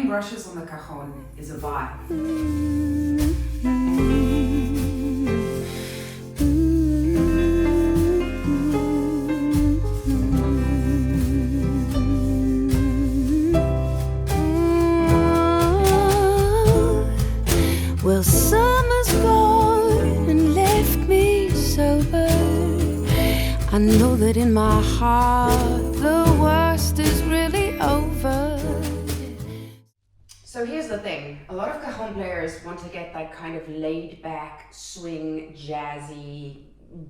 Playing brushes on the cajon is a vibe. Well, summer's gone and left me sober. I know that in my heart the worst is really over. So here's the thing, a lot of cajon players want to get that kind of laid back, swing, jazzy,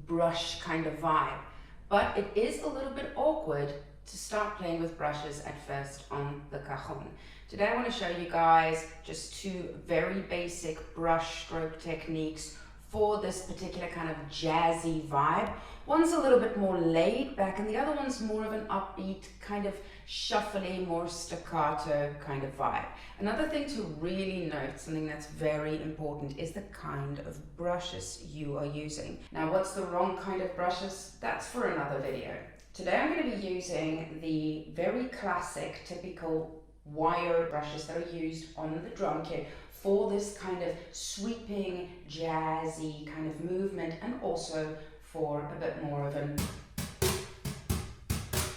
brush kind of vibe, but it is a little bit awkward to start playing with brushes at first on the cajon. Today I want to show you guys just two very basic brush stroke techniques for this particular kind of jazzy vibe. One's a little bit more laid back and the other one's more of an upbeat, kind of shuffly, more staccato kind of vibe. Another thing to really note, something that's very important, is the kind of brushes you are using. Now, what's the wrong kind of brushes? That's for another video. Today I'm going to be using the very classic, typical wire brushes that are used on the drum kit for this kind of sweeping, jazzy kind of movement, and also for a bit more of an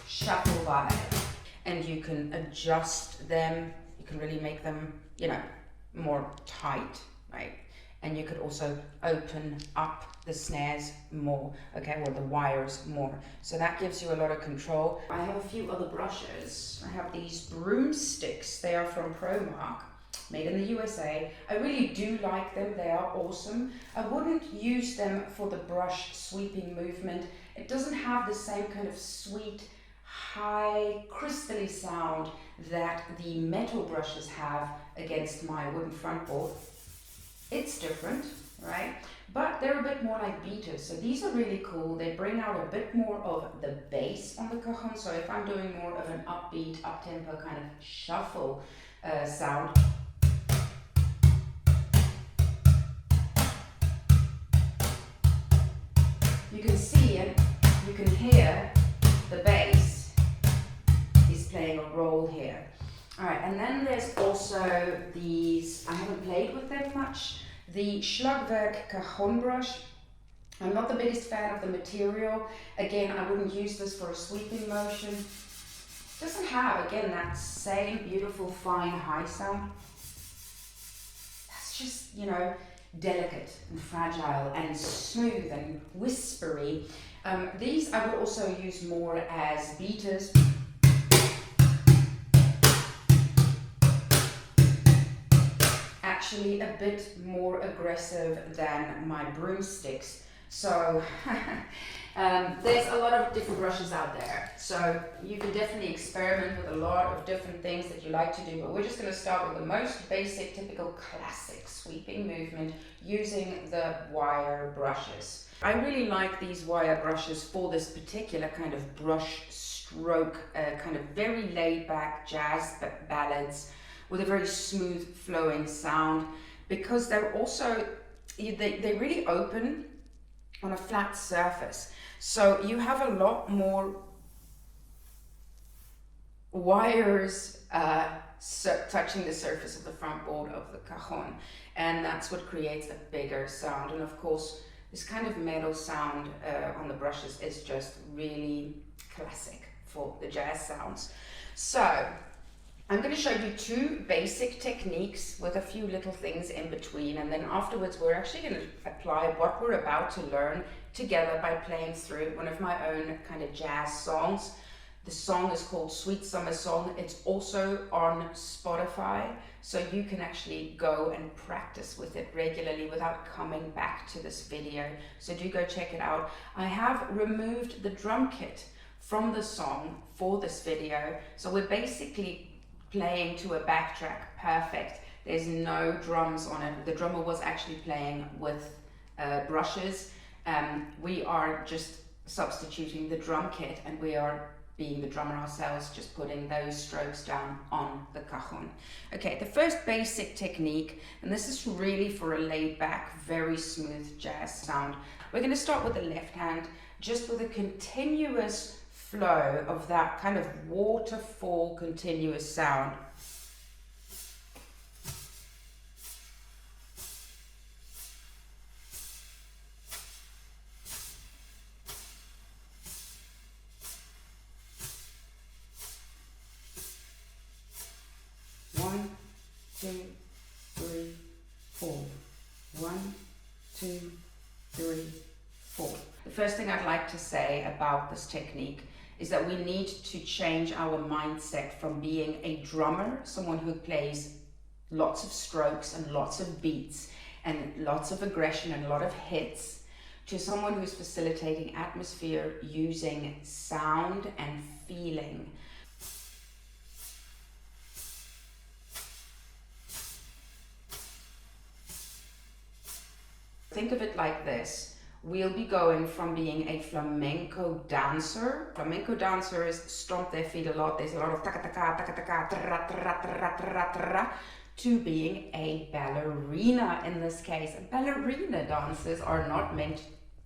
shuffle vibe. And you can adjust them, you can really make them, you know, more tight, right? And you could also open up the snares more, okay, or the wires more. So that gives you a lot of control. I have a few other brushes. I have these broomsticks. They are from Promark, made in the USA. I really do like them. They are awesome. I wouldn't use them for the brush sweeping movement. It doesn't have the same kind of sweet, high, crystally sound that the metal brushes have against my wooden frontboard. It's different, right? But they're a bit more like beaters. So these are really cool. They bring out a bit more of the bass on the cajon. So if I'm doing more of an upbeat, up-tempo kind of shuffle sound, you can see and you can hear the bass is playing a role here. All right, and then there's also these, I haven't played with them much, the Joubert Cajon brush. I'm not the biggest fan of the material. Again, I wouldn't use this for a sweeping motion. It doesn't have, again, that same beautiful fine high sound. That's just, you know, delicate and fragile and smooth and whispery. These I would also use more as beaters. Actually a bit more aggressive than my broomsticks. So there's a lot of different brushes out there. So you can definitely experiment with a lot of different things that you like to do, but we're just going to start with the most basic, typical classic sweeping movement using the wire brushes. I really like these wire brushes for this particular kind of brush stroke, kind of very laid back jazz ballads with a very smooth flowing sound, because they're also, they really open on a flat surface. So you have a lot more wires touching the surface of the front board of the cajon, and that's what creates a bigger sound. And of course, this kind of metal sound on the brushes is just really classic for the jazz sounds. So I'm going to show you two basic techniques with a few little things in between, and then afterwards we're actually going to apply what we're about to learn together by playing through one of my own kind of jazz songs. The song is called Sweet Summer Song. It's also on Spotify, so you can actually go and practice with it regularly without coming back to this video. So do go check it out. I have removed the drum kit from the song for this video, so we're basically playing to a backtrack. Perfect. There's no drums on it. The drummer was actually playing with brushes. We are just substituting the drum kit, and we are being the drummer ourselves, just putting those strokes down on the cajon. Okay, the first basic technique, and this is really for a laid back, very smooth jazz sound. We're going to start with the left hand, just with a continuous flow of that kind of waterfall continuous sound. 1, 2, 3, 4. 1, 2, 3, 4. The first thing I'd like to say about this technique is that we need to change our mindset from being a drummer, someone who plays lots of strokes and lots of beats and lots of aggression and a lot of hits, to someone who's facilitating atmosphere using sound and feeling. Think of it like this. We'll be going from being a flamenco dancer. Flamenco dancers stomp their feet a lot. There's a lot of taka-taka, taka-taka, tra-tra-tra-tra-tra-tra, to being a ballerina in this case. And ballerina dancers are not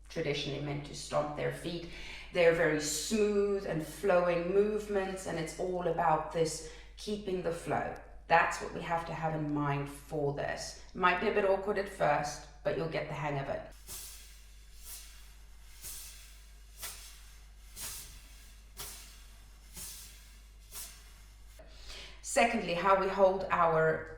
traditionally meant to stomp their feet. They're very smooth and flowing movements, and it's all about this keeping the flow. That's what we have to have in mind for this. Might be a bit awkward at first, but you'll get the hang of it. Secondly, how we hold our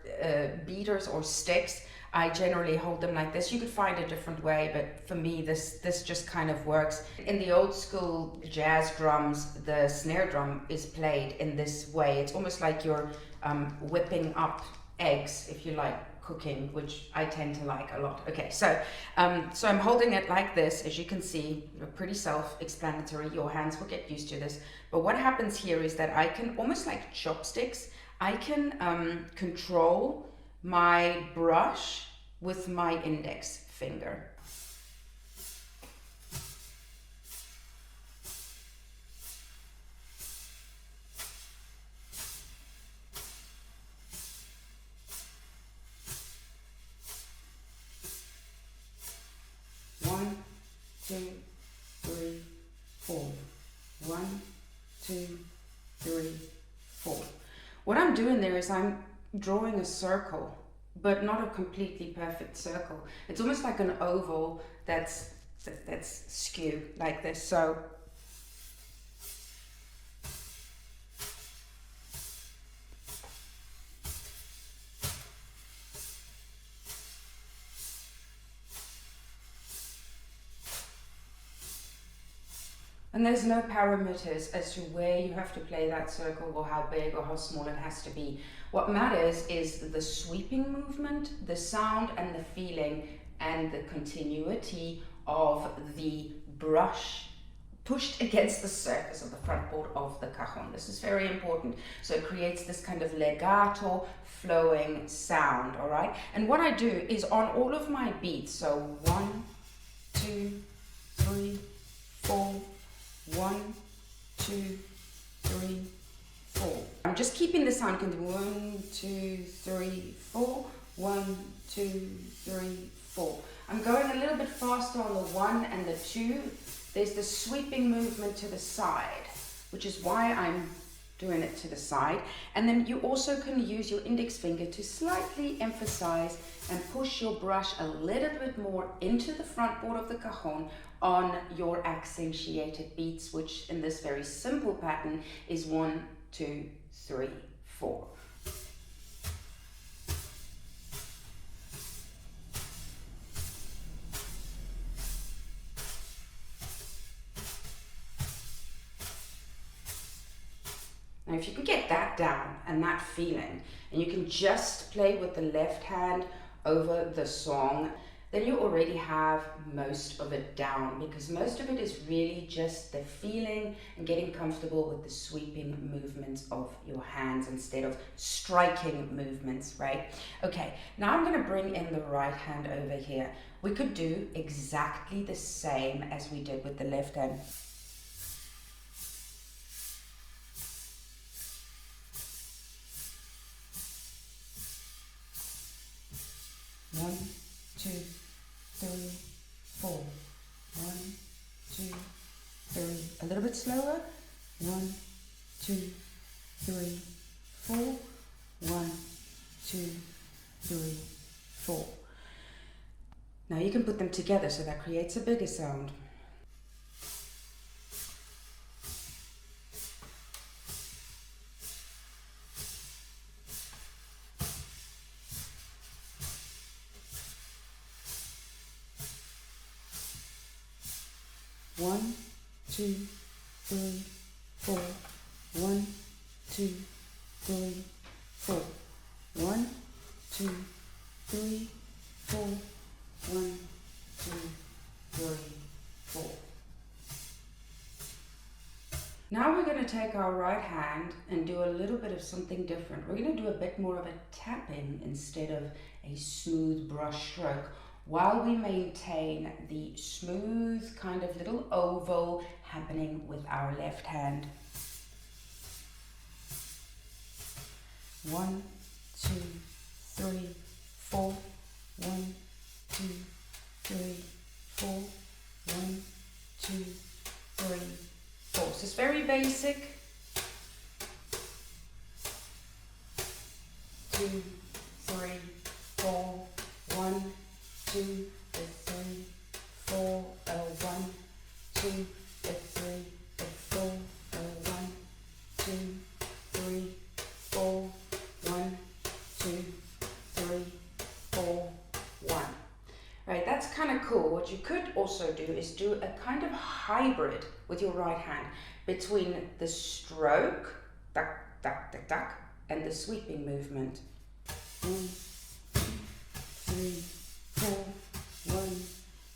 beaters or sticks. I generally hold them like this. You could find a different way, but for me, this just kind of works. In the old school jazz drums, the snare drum is played in this way. It's almost like you're whipping up eggs, if you like cooking, which I tend to like a lot. Okay, so I'm holding it like this. As you can see, pretty self-explanatory. Your hands will get used to this. But what happens here is that I can, almost like chopsticks, I can control my brush with my index finger. One, two, three, four. 1, 2, 3, 4. What I'm doing there is I'm drawing a circle, but not a completely perfect circle. It's almost like an oval that's skewed like this. So and there's no parameters as to where you have to play that circle or how big or how small it has to be. What matters is the sweeping movement, the sound and the feeling, and the continuity of the brush pushed against the surface of the frontboard of the cajon. This is very important. So it creates this kind of legato flowing sound, all right? And what I do is on all of my beats, so 1, 2, 3, 4, 1, 2, 3, 4. I'm just keeping the sound continuous. 1, 2, 3, 4. 1, 2, 3, 4. I'm going a little bit faster on the 1 and the 2. There's the sweeping movement to the side, which is why I'm doing it to the side. And then you also can use your index finger to slightly emphasize and push your brush a little bit more into the frontboard of the cajon on your accentuated beats, which in this very simple pattern is 1, 2, 3, 4. Now if you can get that down and that feeling, and you can just play with the left hand over the song, then you already have most of it down, because most of it is really just the feeling and getting comfortable with the sweeping movements of your hands instead of striking movements, right? Okay, now I'm going to bring in the right hand over here. We could do exactly the same as we did with the left hand. One, 2, 3, 4. 1, 2, 3. A little bit slower. 1, 2, 3, 4. 1, 2, 3, 4. Now you can put them together so that creates a bigger sound. 1, 2, 3, 4. 1, 2, 3, 4. 1, 2, 3, 4. 1, 2, 3, 4. Now we're going to take our right hand and do a little bit of something different. We're going to do a bit more of a tapping instead of a smooth brush stroke, while we maintain the smooth kind of little oval happening with our left hand. 1, 2, 3, 4. 1, 2, 3, 4. 1, 2, 3, 4. So it's very basic. 2, 3, 4. 1, 2, 3, 4. 1, 2, 3, 4. 1, 2, 3, 4. 1, 2, 3, 4. 1. Right, that's kind of cool. What you could also do is do a kind of hybrid with your right hand between the stroke, duck, duck, duck, duck, and the sweeping movement. 1, 2, 3, 4. 1,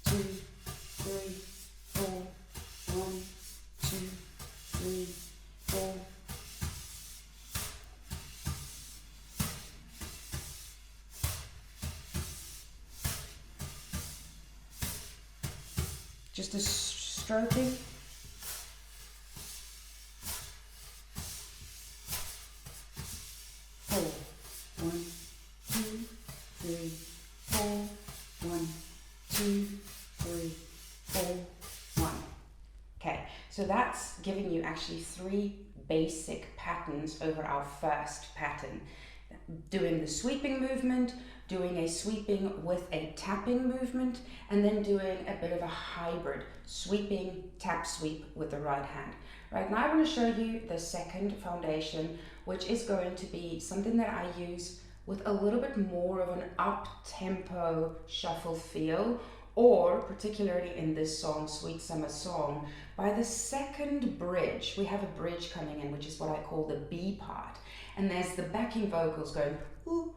2, 3, 4. 1, 2, 3, 4. Just a stroking. 4. 1, 2, 3, 4. 1, 2, 3, 4. 1. Okay, so that's giving you actually 3 basic patterns over our first pattern. Doing the sweeping movement, doing a sweeping with a tapping movement, and then doing a bit of a hybrid sweeping, tap, sweep with the right hand. Right now I'm going to show you the second foundation, which is going to be something that I use with a little bit more of an up-tempo shuffle feel, or particularly in this song, Sweet Summer Song, by the second bridge. We have a bridge coming in, which is what I call the B part. And there's the backing vocals going ooh,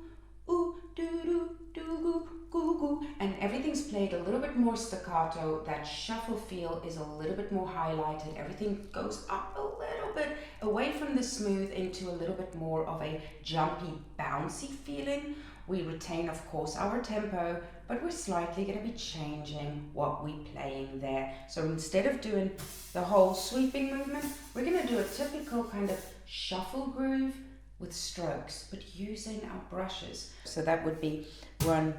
ooh, doo doo, doo goo, goo goo, and everything's played a little bit more staccato. That shuffle feel is a little bit more highlighted. Everything goes up a little bit away from the smooth into a little bit more of a jumpy, bouncy feeling. We retain, of course, our tempo, but we're slightly going to be changing what we're playing there. So instead of doing the whole sweeping movement, we're going to do a typical kind of shuffle groove with strokes, but using our brushes. So that would be 1,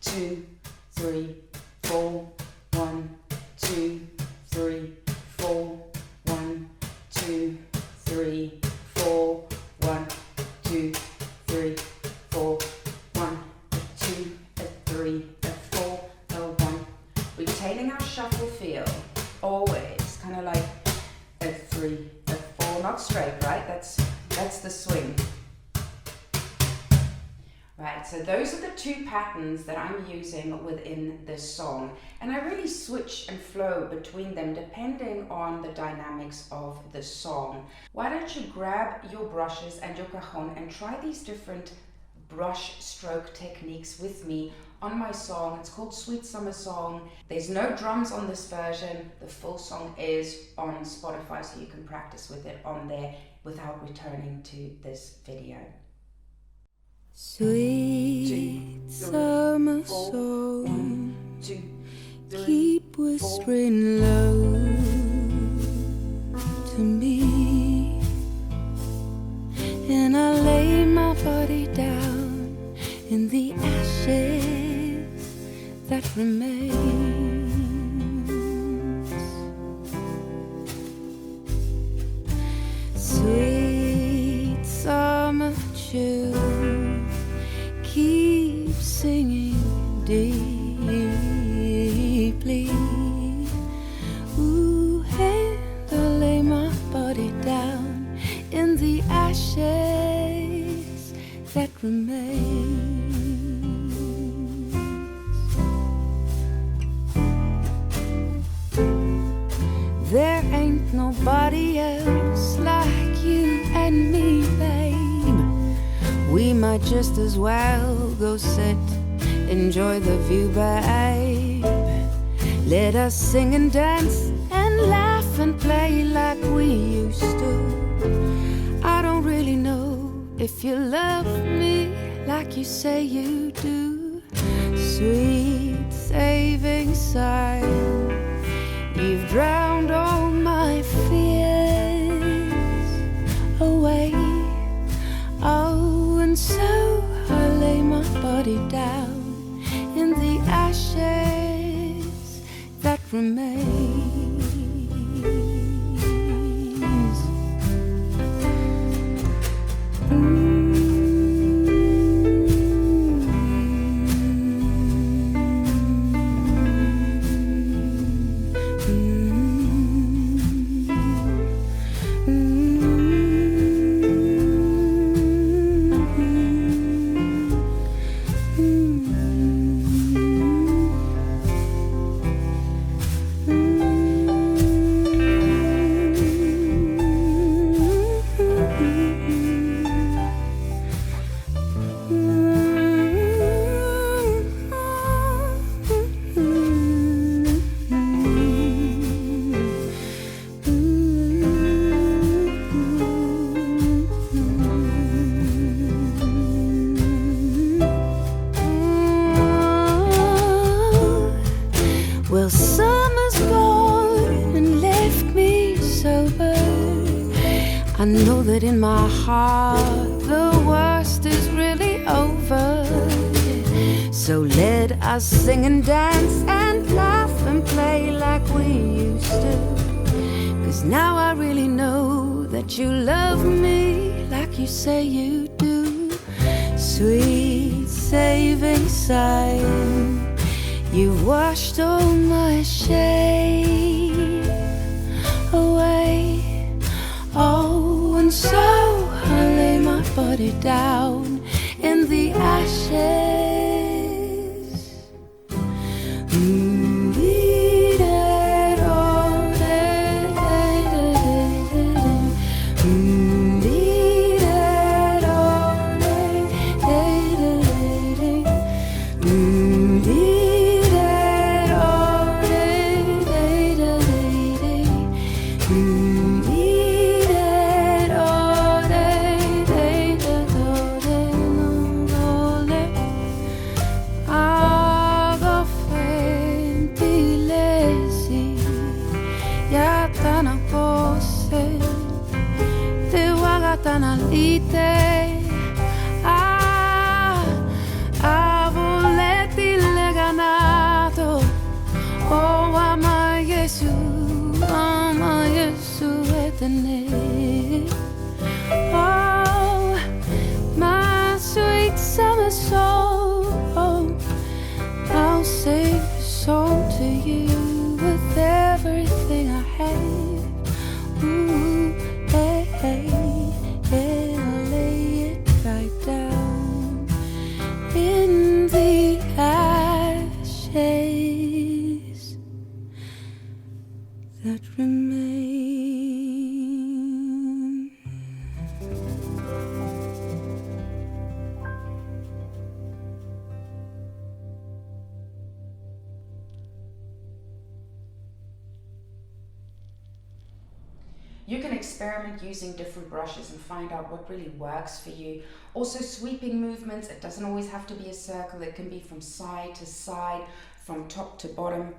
2, 3, 4. 1, 2, 3, 4. 1, 2, 3, 4. 1, 2, 3, 4. 1, 2, 3, 4. 1. Retaining our shuffle feel, always kind of like a 3, a 4, not straight, right? That's the swing. Right, so those are the 2 patterns that I'm using within this song, and I really switch and flow between them depending on the dynamics of the song. Why don't you grab your brushes and your cajon and try these different brush stroke techniques with me on my song. It's called Sweet Summer Song. There's no drums on this version. The full song is on Spotify, so you can practice with it on there without returning to this video. Sweet summer song, 1, 2, 3, keep whispering low to me, and I lay my body down in the ashes that remains. Sweet summer chill, keep singing deeply. Ooh, and I lay my body down in the ashes that remain. might just as well go sit, enjoy the view, babe. Let us sing and dance and laugh and play like we used to. I don't really know if you love me like you say you do. Sweet saving sign, you've drowned all my fears away. Oh, and so I lay my body down in the ashes that remains. Well, summer's gone and left me sober. I know that in my heart the worst is really over. So let us sing and dance and laugh and play like we used to. 'Cause now I really know that you love me like you say you do. Sweet saving sign, you've washed all my shame away. Oh, and so I lay my body down in the ashes. Oh, my sweet summer soul, I'll sing a song to you with everything I have. Ooh, hey, hey, yeah, I'll lay it right down in the ashes that remain. You can experiment using different brushes and find out what really works for you. Also, sweeping movements, it doesn't always have to be a circle. It can be from side to side, from top to bottom.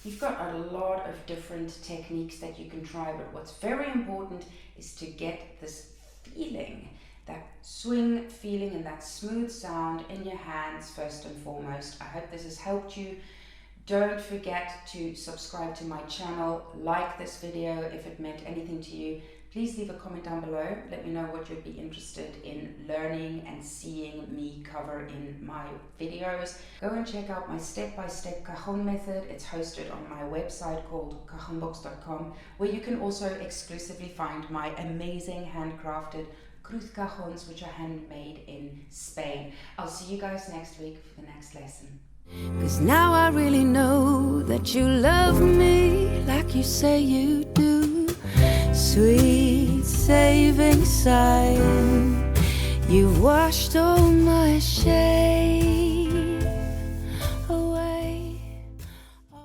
You've got a lot of different techniques that you can try, but what's very important is to get this feeling, that swing feeling and that smooth sound in your hands first and foremost. I hope this has helped you. Don't forget to subscribe to my channel, like this video if it meant anything to you. Please leave a comment down below. Let me know what you'd be interested in learning and seeing me cover in my videos. Go and check out my step-by-step Cajon method. It's hosted on my website called cajonbox.com, where you can also exclusively find my amazing handcrafted cruz cajons, which are handmade in Spain. I'll see you guys next week for the next lesson. 'Cause now I really know that you love me like you say you do. Sweet saving sign. You've washed all my shame.